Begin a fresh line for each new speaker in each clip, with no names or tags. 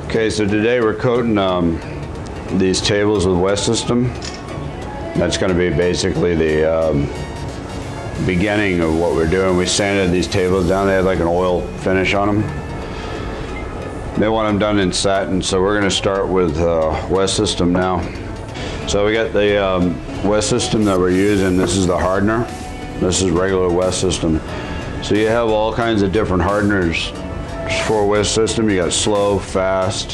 Okay, so today we're coating these tables with West System. That's going to be basically the beginning of what we're doing. We sanded these tables down. They had like an oil finish on them. They want them done in satin, so we're going to start with West System now. So we got the West System that we're using. This is the hardener. This is regular West System. So you have all kinds of different hardeners for West System. You got slow, fast,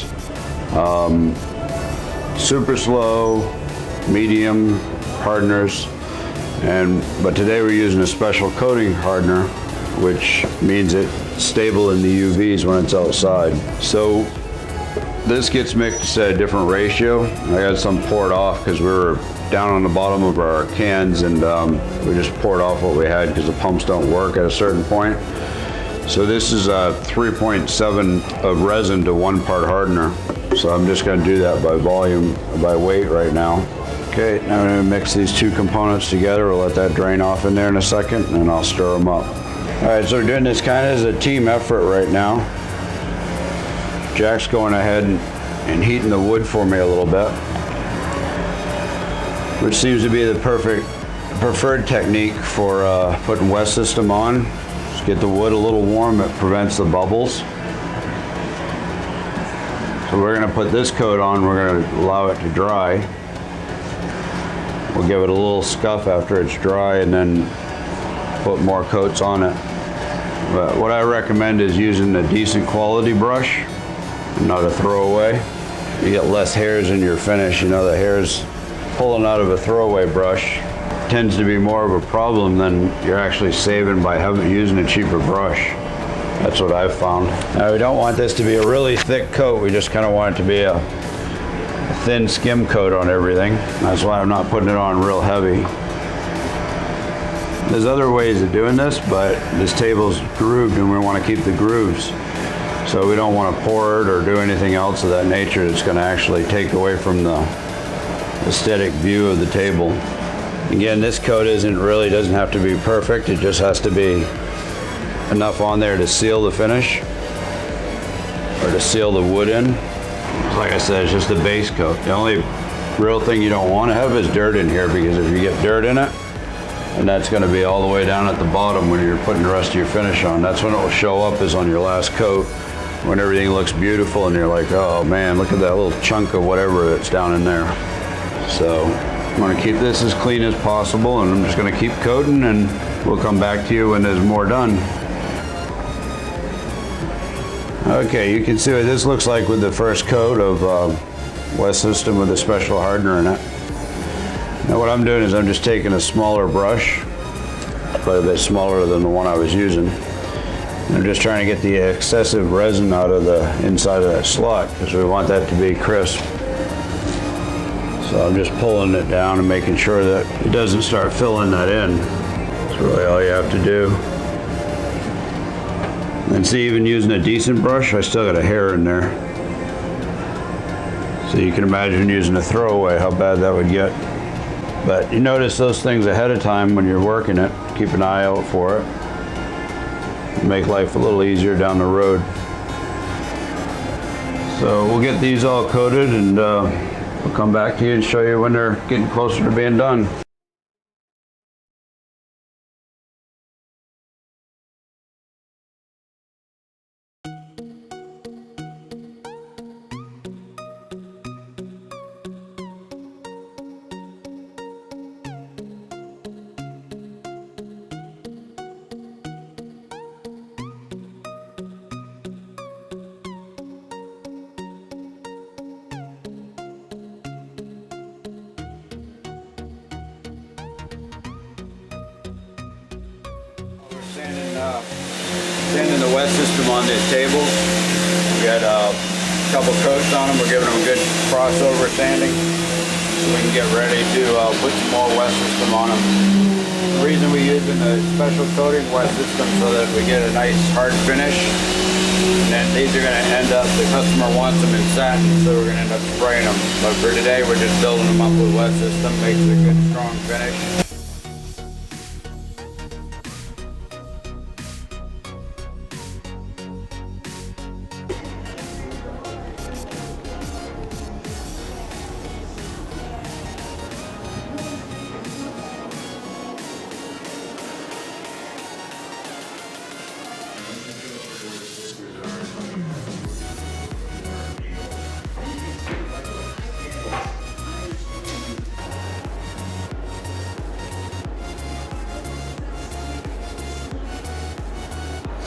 super slow, medium hardeners, but today we're using a special coating hardener, which means it's stable in the UVs when it's outside. So this gets mixed at a different ratio. I got some poured off because we were down on the bottom of our cans, and we just poured off what we had because the pumps don't work at a certain point. So this is a 3.7 of resin to 1 part hardener. So I'm just going to do that by volume, by weight right now. Okay, now I'm going to mix these two components together. We'll let that drain off in there in a second, and then I'll stir them up. All right, so we're doing this kind of as a team effort right now. Jack's going ahead and heating the wood for me a little bit, which seems to be the preferred technique for putting West System on. Just get the wood a little warm. It prevents the bubbles. So we're going to put this coat on. We're going to allow it to dry. We'll give it a little scuff after it's dry, and then put more coats on it. But what I recommend is using a decent quality brush, not a throwaway. You get less hairs in your finish. You know, the hairs pulling out of a throwaway brush tends to be more of a problem than you're actually saving by using a cheaper brush. That's what I've found. Now, we don't want this to be a really thick coat. We just kind of want it to be a thin skim coat on everything. That's why I'm not putting it on real heavy. There's other ways of doing this, but this table's grooved and we want to keep the grooves. So we don't want to pour it or do anything else of that nature that's going to actually take away from the aesthetic view of the table. Again, this coat doesn't have to be perfect. It just has to be enough on there to seal the finish or to seal the wood in. Like I said, it's just a base coat. The only real thing you don't want to have is dirt in here, because if you get dirt in it, and that's going to be all the way down at the bottom when you're putting the rest of your finish on. That's when it will show up, is on your last coat, when everything looks beautiful and you're like, oh man, look at that little chunk of whatever that's down in there. So I'm going to keep this as clean as possible, and I'm just going to keep coating, and we'll come back to you when there's more done. Okay, you can see what this looks like with the first coat of West System with a special hardener in it. Now what I'm doing is I'm just taking a smaller brush, quite a bit smaller than the one I was using. And I'm just trying to get the excessive resin out of the inside of that slot, because we want that to be crisp. So I'm just pulling it down and making sure that it doesn't start filling that in. That's really all you have to do. And see, even using a decent brush, I still got a hair in there. So you can imagine using a throwaway, how bad that would get. But you notice those things ahead of time when you're working it. Keep an eye out for it. Make life a little easier down the road. So we'll get these all coated, and we'll come back to you and show you when they're getting closer to being done. wet system on these tables. We got a couple coats on them. We're giving them a good crossover sanding so we can get ready to put some more wet system on them. The reason we're using a special coating wet system so that we get a nice hard finish. And then these are going to end up, the customer wants them in satin, so we're going to end up spraying them. But for today, we're just building them up with wet system, makes it a good strong finish.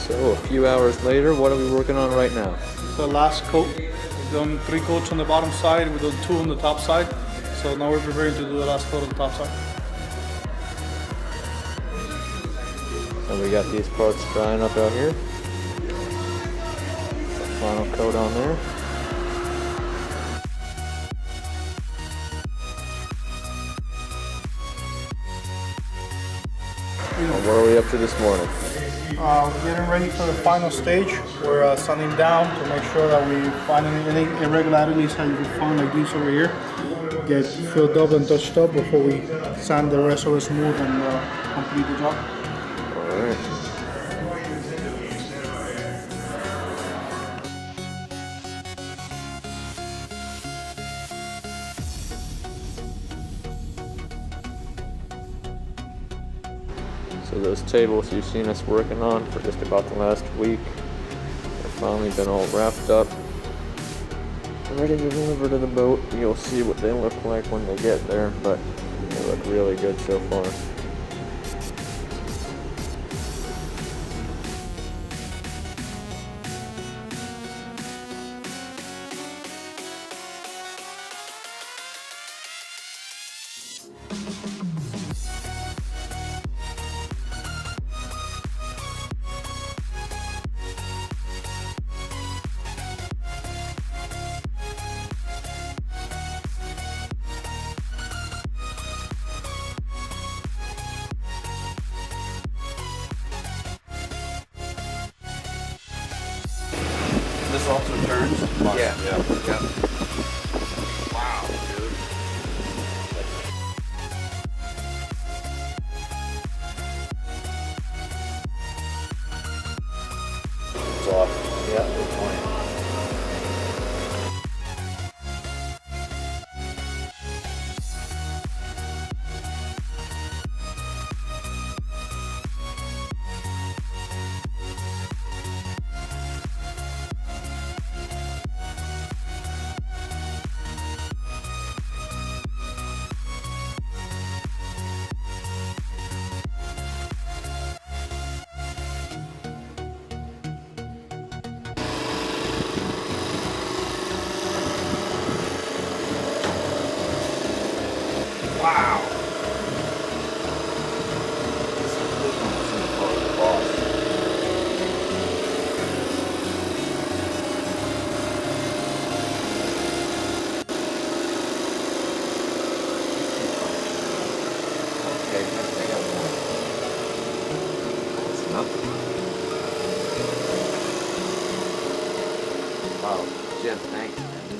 So a few hours later, what are we working on right now?
The last coat. We've done 3 coats on the bottom side, we've done 2 on the top side. So now we're preparing to do the last coat on the top side.
And we got these parts drying up out here. Final coat on there. And what are we up to this morning?
We're getting ready for the final stage. We're sanding down to make sure that we find any irregularities that you can find like these over here. Get filled up and touched up before we sand the rest of it smooth and complete the job.
Alright. So those tables you've seen us working on for just about the last week have finally been all wrapped up, ready to deliver to the boat. You'll see what they look like when they get there, but they look really good so far.
This also turns?
Yeah.
Wow, dude. It's off.
Yeah, good point.
Wow.
Wow, Jim, thanks, man.